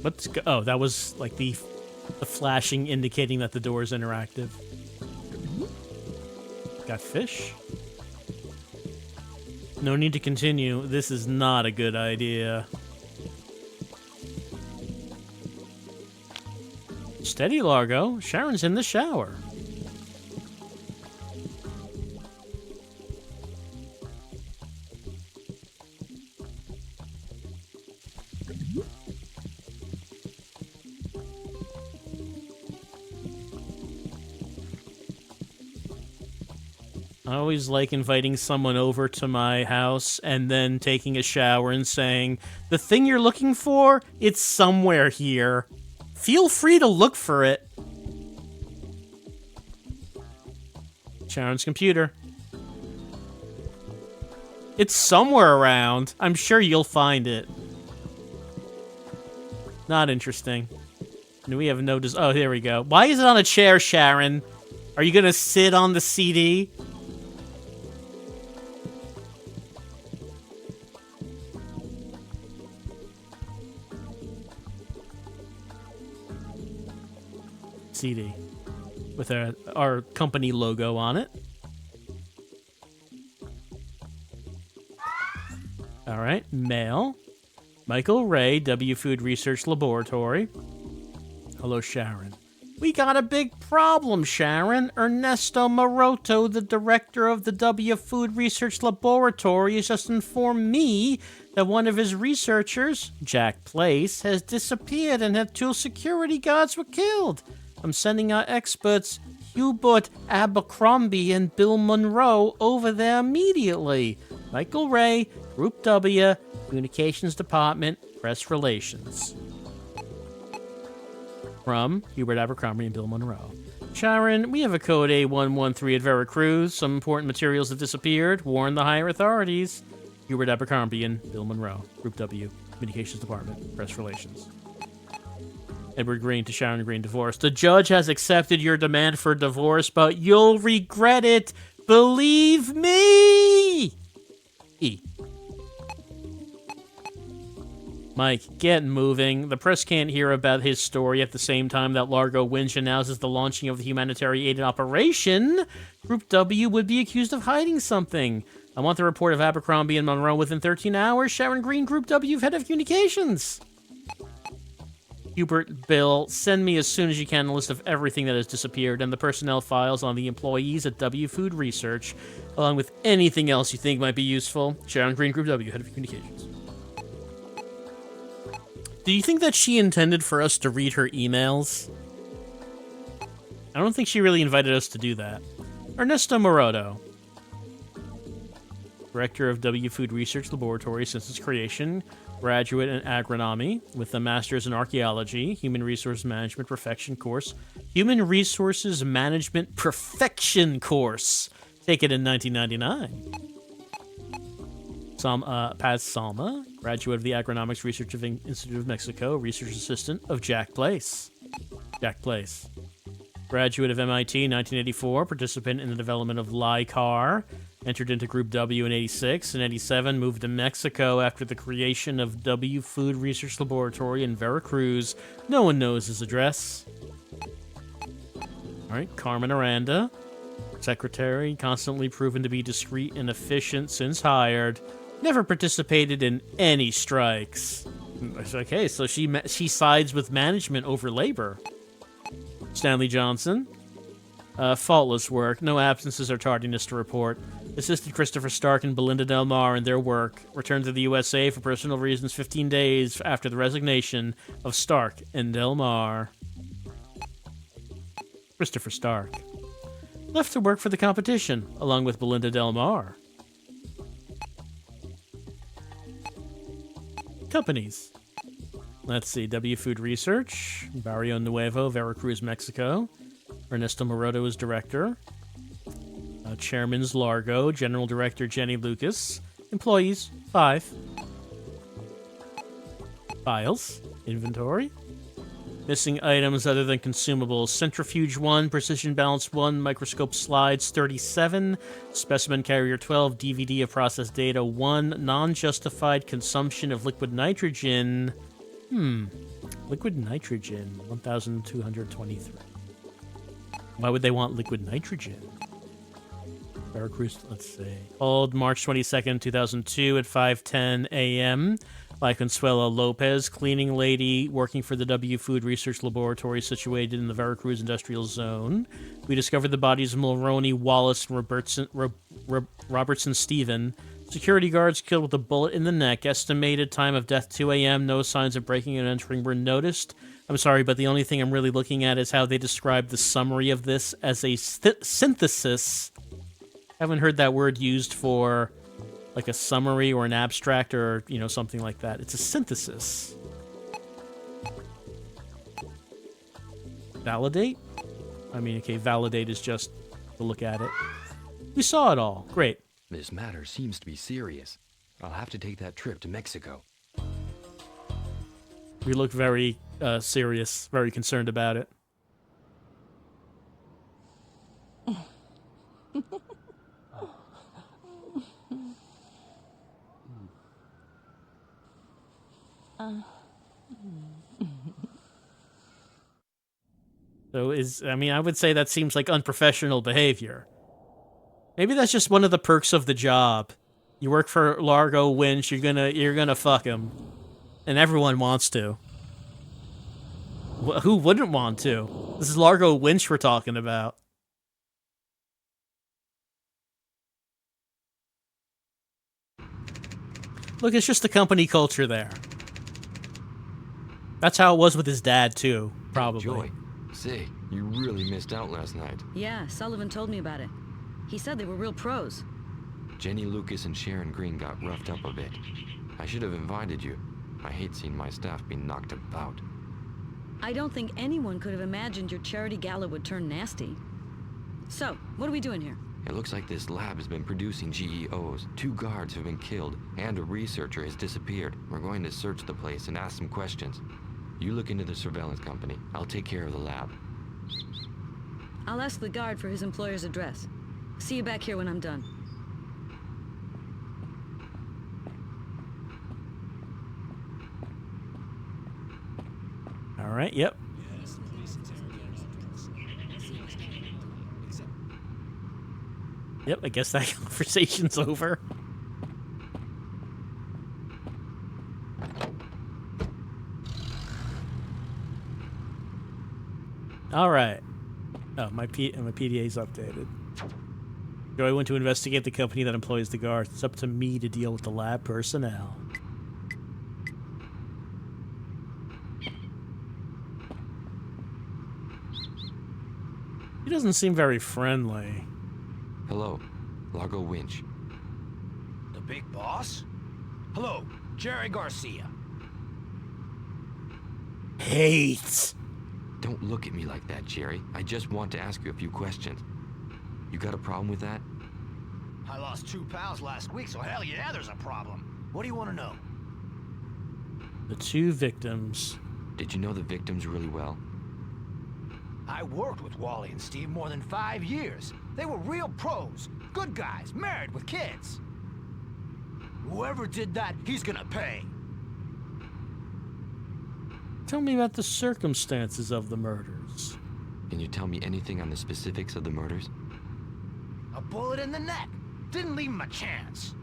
Let's go. Oh, that was like the flashing indicating that the door is interactive. Got fish? No need to continue. This is not a good idea. Steady, Largo. Sharon's in the shower. I always like inviting someone over to my house and then taking a shower and saying, the thing you're looking for, it's somewhere here. Feel free to look for it. Sharon's computer. It's somewhere around. I'm sure you'll find it. Not interesting. And we have no... Oh, there we go. Why is it on a chair, Sharon? Are you gonna sit on the CD? CD with our company logo on it. All right, mail. Michael Ray, W Food Research Laboratory. Hello, Sharon. We got a big problem, Sharon. Ernesto Maroto, the director of the W Food Research Laboratory, has just informed me that one of his researchers, Jack Place, has disappeared and that 2 security guards were killed. I'm sending our experts, Hubert Abercrombie and Bill Monroe, over there immediately. Michael Ray, Group W, Communications Department, Press Relations. From Hubert Abercrombie and Bill Monroe. Sharon, we have a code A113 at Veracruz. Some important materials have disappeared. Warn the higher authorities. Hubert Abercrombie and Bill Monroe, Group W, Communications Department, Press Relations. Edward Green to Sharon Green, divorce. The judge has accepted your demand for divorce, but you'll regret it. Believe me! E. Mike, get moving. The press can't hear about his story at the same time that Largo Winch announces the launching of the humanitarian aid operation. Group W would be accused of hiding something. I want the report of Abercrombie and Monroe within 13 hours. Sharon Green, Group W, Head of Communications. Hubert, Bill, send me as soon as you can a list of everything that has disappeared and the personnel files on the employees at W Food Research, along with anything else you think might be useful. Sharon Green, Group W, Head of Communications. Do you think that she intended for us to read her emails? I don't think she really invited us to do that. Ernesto Morodo, Director of W Food Research Laboratory since its creation, graduate in agronomy with a master's in archaeology, human resource management perfection course, human resources management perfection course, taken in 1999. Paz Salma, graduate of the Agronomics Research Institute of Mexico, research assistant of Jack Place. Jack Place. Graduate of MIT 1984, participant in the development of LICAR, entered into Group W in 86. In 87, moved to Mexico after the creation of W Food Research Laboratory in Veracruz. No one knows his address. All right, Carmen Aranda, secretary, constantly proven to be discreet and efficient since hired. Never participated in any strikes. Okay, so she sides with management over labor. Stanley Johnson. Faultless work. No absences or tardiness to report. Assisted Christopher Stark and Belinda Del Mar in their work. Returned to the USA for personal reasons 15 days after the resignation of Stark and Del Mar. Christopher Stark. Left to work for the competition, along with Belinda Del Mar. Companies. Let's see. W Food Research, Barrio Nuevo, Veracruz, Mexico. Ernesto Morodo is director. Chairman's Largo, General Director Jenny Lucas. Employees, 5. Files. Inventory. Missing items other than consumables. Centrifuge 1, Precision Balance 1, Microscope Slides 37, Specimen Carrier 12, DVD of processed data 1, Non-Justified Consumption of Liquid Nitrogen. Liquid Nitrogen, 1,223. Why would they want liquid nitrogen? Veracruz, let's see. Called March 22nd, 2002 at 5:10 a.m. by Consuelo Lopez, cleaning lady working for the W Food Research Laboratory situated in the Veracruz Industrial Zone. We discovered the bodies of Mulroney, Wallace, and Robertson Stephen. Security guards killed with a bullet in the neck. Estimated time of death 2 a.m. No signs of breaking and entering were noticed. I'm sorry, but the only thing I'm really looking at is how they describe the summary of this as a synthesis. Haven't heard that word used for like a summary or an abstract or, you know, something like that. It's a synthesis. Validate? I mean, okay, validate is just to look at it. We saw it all. Great. This matter seems to be serious. I'll have to take that trip to Mexico. We look very serious, very concerned about it. So I would say that seems like unprofessional behavior. Maybe that's just one of the perks of the job. You work for Largo Winch, you're gonna fuck him. And everyone wants to. Who wouldn't want to? This is Largo Winch we're talking about. Look, it's just the company culture there. That's how it was with his dad, too, probably. Joy, say, you really missed out last night. Yeah, Sullivan told me about it. He said they were real pros. Jenny Lucas and Sharon Green got roughed up a bit. I should have invited you. I hate seeing my staff be knocked about. I don't think anyone could have imagined your charity gala would turn nasty. So, what are we doing here? It looks like this lab has been producing GEOs. 2 guards have been killed, and a researcher has disappeared. We're going to search the place and ask some questions. You look into the surveillance company. I'll take care of the lab. I'll ask the guard for his employer's address. See you back here when I'm done. All right, yep. Yep, I guess that conversation's over. All right. Oh, my PDA's updated. Joy went to investigate the company that employs the guards. It's up to me to deal with the lab personnel. He doesn't seem very friendly. Hello, Largo Winch. The big boss? Hello, Jerry Garcia. Hate. Don't look at me like that, Jerry. I just want to ask you a few questions. You got a problem with that? I lost 2 pounds last week, so hell yeah, there's a problem. What do you want to know? The 2 victims. Did you know the victims really well? I worked with Wally and Steve more than 5 years. They were real pros, good guys, married with kids. Whoever did that, he's gonna pay. Tell me about the circumstances of the murders. Can you tell me anything on the specifics of the murders? A bullet in the neck. Didn't leave him a chance.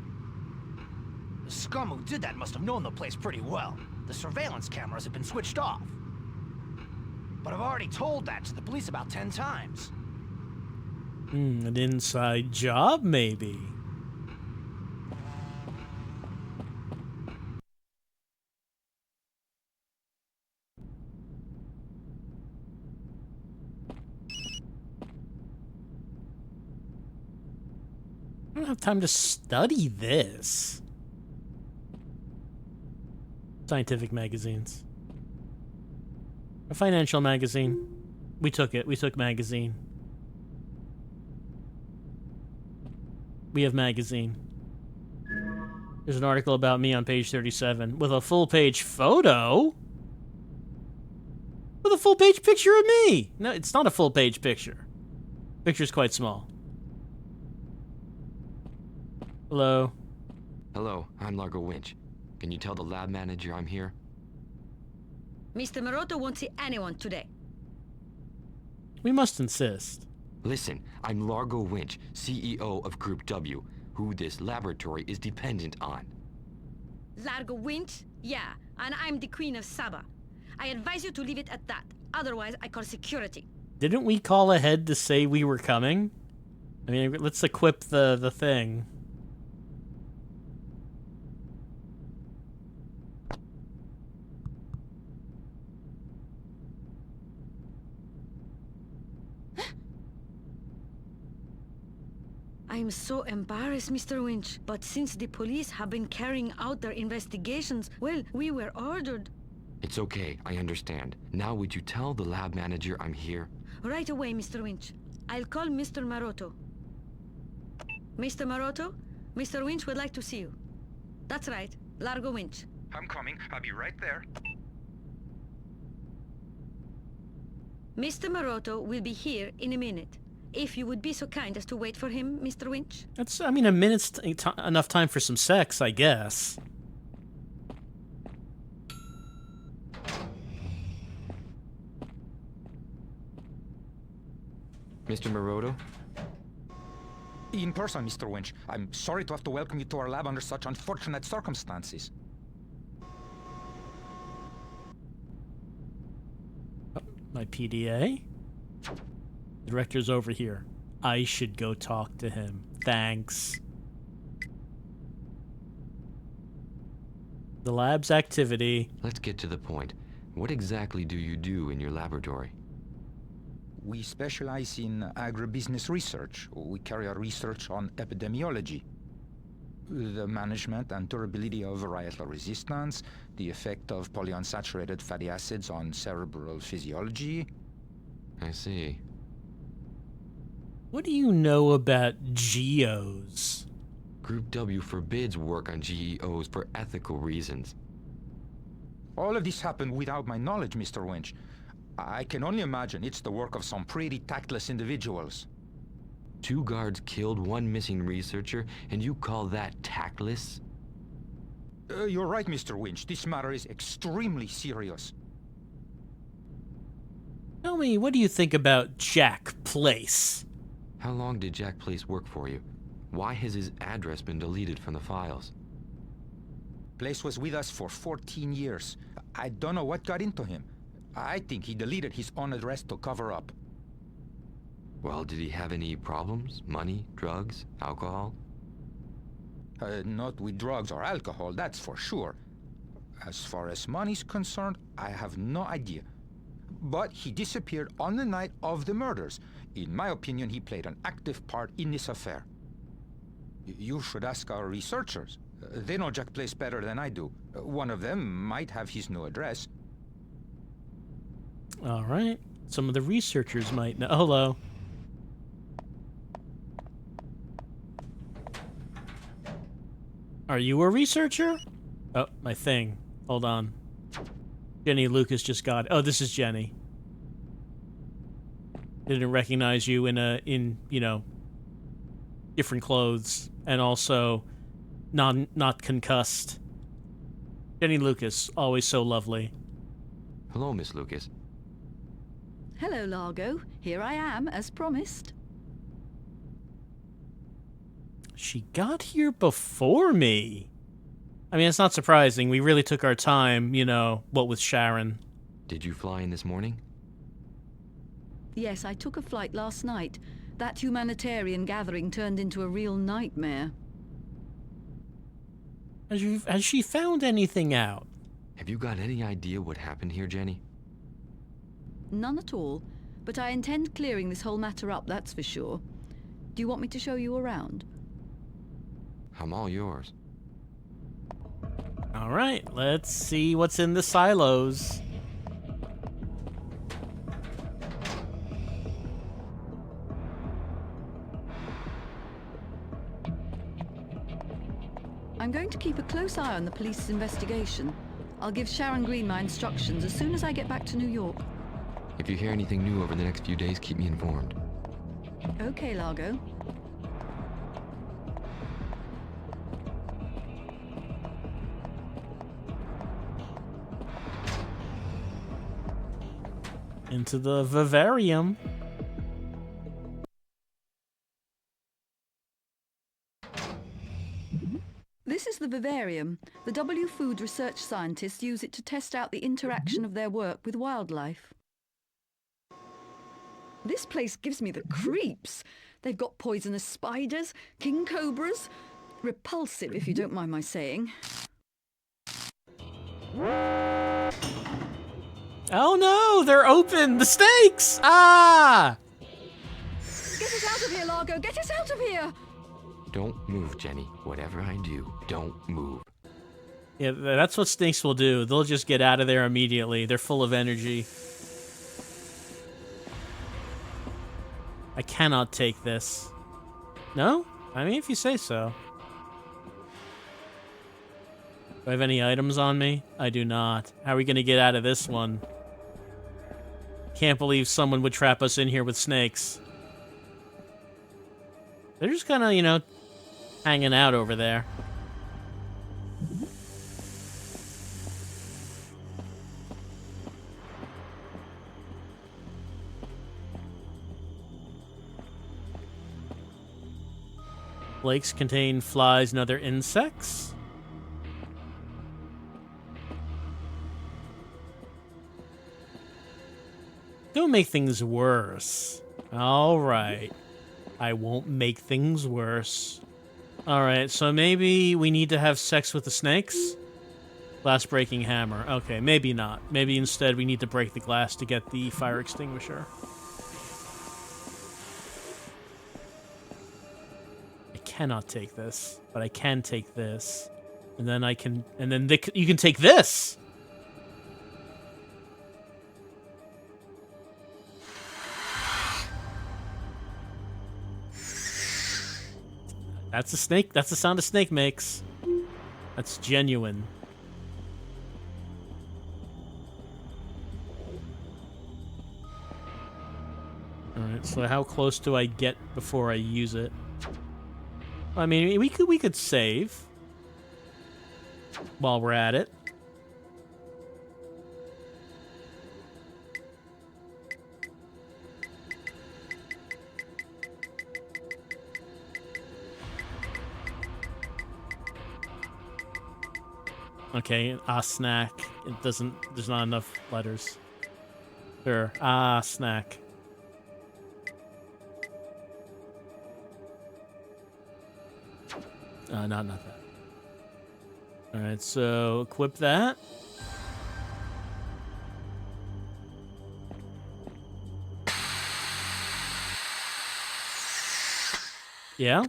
The scum who did that must have known the place pretty well. The surveillance cameras have been switched off. But I've already told that to the police about 10 times. An inside job, maybe. I don't have time to study this. Scientific magazines. A financial magazine. We took it. We took magazine. We have magazine. There's an article about me on page 37 with a full-page photo. With a full-page picture of me! No, it's not a full-page picture. Picture's quite small. Hello? Hello, I'm Largo Winch. Can you tell the lab manager I'm here? Mr. Maroto won't see anyone today. We must insist. Listen, I'm Largo Winch, CEO of Group W, who this laboratory is dependent on. Largo Winch? Yeah, and I'm the Queen of Saba. I advise you to leave it at that. Otherwise, I call security. Didn't we call ahead to say we were coming? I mean, let's equip the thing. I'm so embarrassed, Mr. Winch. But since the police have been carrying out their investigations, well, we were ordered. It's okay, I understand. Now would you tell the lab manager I'm here? Right away, Mr. Winch. I'll call Mr. Maroto. Mr. Maroto, Mr. Winch would like to see you. That's right, Largo Winch. I'm coming. I'll be right there. Mr. Maroto will be here in a minute. If you would be so kind as to wait for him, Mr. Winch. I mean, a minute's enough time for some sex, I guess. Mr. Maroto? In person, Mr. Winch. I'm sorry to have to welcome you to our lab under such unfortunate circumstances. My PDA? Director's over here. I should go talk to him. Thanks. The lab's activity. Let's get to the point. What exactly do you do in your laboratory? We specialize in agribusiness research. We carry out research on epidemiology, the management and durability of varietal resistance, the effect of polyunsaturated fatty acids on cerebral physiology. I see. What do you know about GEOs? Group W forbids work on GEOs for ethical reasons. All of this happened without my knowledge, Mr. Winch. I can only imagine it's the work of some pretty tactless individuals. 2 guards killed 1 missing researcher, and you call that tactless? You're right, Mr. Winch. This matter is extremely serious. Tell me, what do you think about Jack Place? How long did Jack Place work for you? Why has his address been deleted from the files? Place was with us for 14 years. I don't know what got into him. I think he deleted his own address to cover up. Well, did he have any problems? Money, drugs, alcohol? Not with drugs or alcohol, that's for sure. As far as money's concerned, I have no idea. But he disappeared on the night of the murders. In my opinion, he played an active part in this affair. You should ask our researchers. They know Jack Place better than I do. One of them might have his new address. All right. Some of the researchers might know. Hello. Are you a researcher? Oh, my thing. Hold on. Jenny Lucas just got it. Oh, this is Jenny. Didn't recognize you in you know, different clothes, and also not concussed. Jenny Lucas, always so lovely. Hello, Miss Lucas. Hello, Largo. Here I am, as promised. She got here before me. I mean, it's not surprising. We really took our time, you know, what with Sharon. Did you fly in this morning? Yes, I took a flight last night. That humanitarian gathering turned into a real nightmare. Has she found anything out? Have you got any idea what happened here, Jenny? None at all, but I intend clearing this whole matter up, that's for sure. Do you want me to show you around? I'm all yours. All right, let's see what's in the silos. I'm going to keep a close eye on the police's investigation. I'll give Sharon Green my instructions as soon as I get back to New York. If you hear anything new over the next few days, keep me informed. Okay, Largo. Into the vivarium. This is the vivarium. The W Food research scientists use it to test out the interaction of their work with wildlife. This place gives me the creeps. They've got poisonous spiders, king cobras. Repulsive, if you don't mind my saying. Oh no, they're open! The snakes! Ah! Get us out of here, Largo! Get us out of here! Don't move, Jenny. Whatever I do, don't move. Yeah, that's what snakes will do. They'll just get out of there immediately. They're full of energy. I cannot take this. No? I mean, if you say so. Do I have any items on me? I do not. How are we going to get out of this one? Can't believe someone would trap us in here with snakes. They're just kind of, you know, hanging out over there. Lakes contain flies and other insects. Don't make things worse. All right. I won't make things worse. All right, so maybe we need to have sex with the snakes? Glass breaking hammer. Okay, maybe not. Maybe instead we need to break the glass to get the fire extinguisher. I cannot take this, but I can take this. And then I can... And then you can take this! That's a snake. That's the sound a snake makes. That's genuine. Alright, so how close do I get before I use it? I mean, we could save while we're at it. Okay, snack. It doesn't... There's not enough letters. Sure. Snack. Not that. Alright, so equip that. Yeah?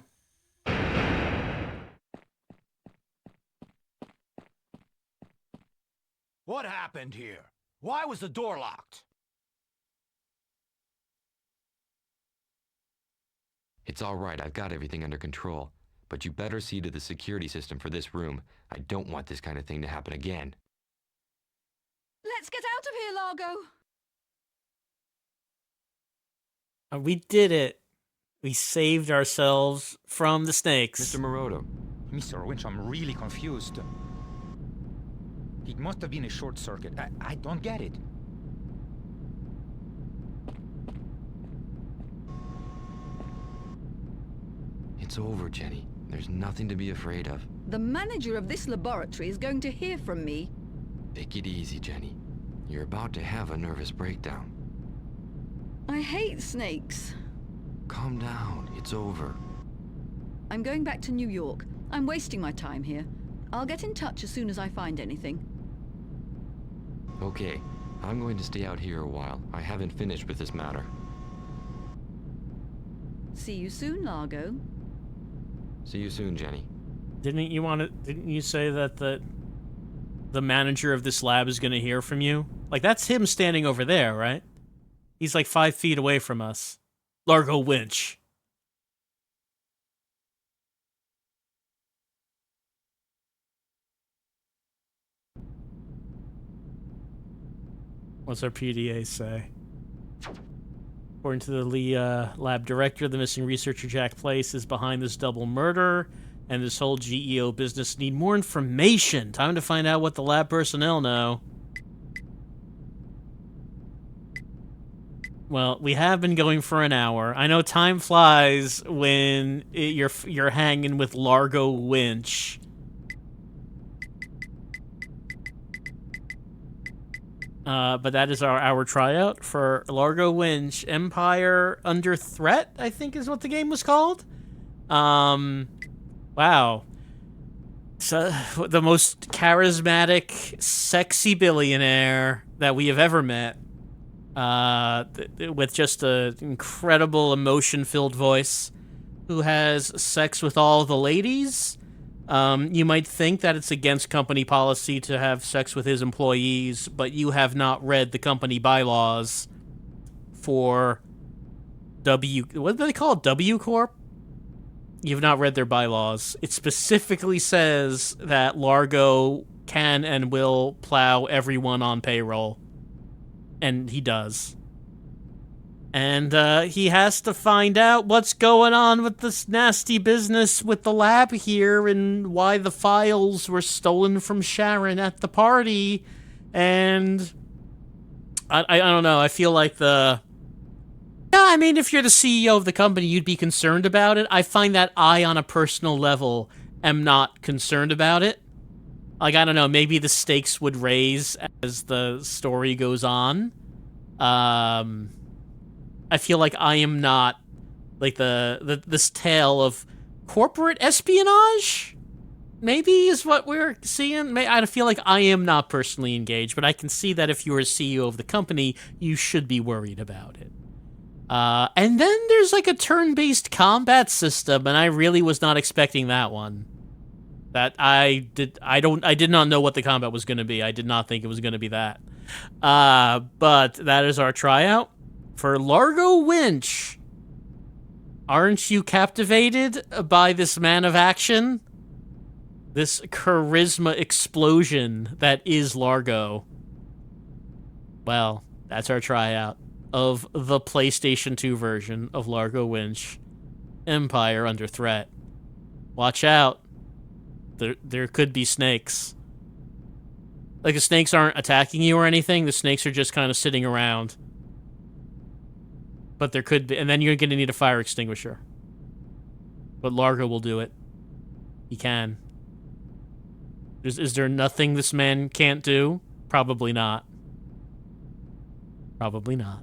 What happened here? Why was the door locked? It's all right, I've got everything under control. But you better see to the security system for this room. I don't want this kind of thing to happen again. Let's get out of here, Largo! We did it. We saved ourselves from the snakes. Mr. Moroto. Mr. Winch, I'm really confused. It must have been a short circuit. I don't get it. It's over, Jenny. There's nothing to be afraid of. The manager of this laboratory is going to hear from me. Take it easy, Jenny. You're about to have a nervous breakdown. I hate snakes. Calm down. It's over. I'm going back to New York. I'm wasting my time here. I'll get in touch as soon as I find anything. Okay. I'm going to stay out here a while. I haven't finished with this matter. See you soon, Largo. See you soon, Jenny. Didn't you say that the manager of this lab is going to hear from you? Like, that's him standing over there, right? He's like 5 feet away from us. Largo Winch. What's our PDA say? According to the lab director, the missing researcher Jack Place is behind this double murder, and this whole GEO business need more information. Time to find out what the lab personnel know. Well, we have been going for an hour. I know time flies when you're hanging with Largo Winch. But that is our tryout for Largo Winch. Empire Under Threat, I think is what the game was called. Wow. So, the most charismatic, sexy billionaire that we have ever met. With just an incredible emotion-filled voice, who has sex with all the ladies. You might think that it's against company policy to have sex with his employees, but you have not read the company bylaws for what do they call it? W Corp? You've not read their bylaws. It specifically says that Largo can and will plow everyone on payroll. And he does. And he has to find out what's going on with this nasty business with the lab here and why the files were stolen from Sharon at the party. And I don't know. I feel like yeah, I mean, if you're the CEO of the company, you'd be concerned about it. I find that I, on a personal level, am not concerned about it. Like, I don't know, maybe the stakes would raise as the story goes on. I feel like I am not, like, this tale of corporate espionage, maybe, is what we're seeing. I feel like I am not personally engaged, but I can see that if you're a CEO of the company, you should be worried about it. And then there's, like, a turn-based combat system, and I really was not expecting that one. I did not know what the combat was going to be. I did not think it was going to be that. But that is our tryout for Largo Winch. Aren't you captivated by this man of action? This charisma explosion that is Largo. Well, that's our tryout of the PlayStation 2 version of Largo Winch. Empire Under Threat. Watch out. There could be snakes. Like, the snakes aren't attacking you or anything. The snakes are just kind of sitting around. But there could be... And then you're going to need a fire extinguisher. But Largo will do it. He can. Is there nothing this man can't do? Probably not. Probably not.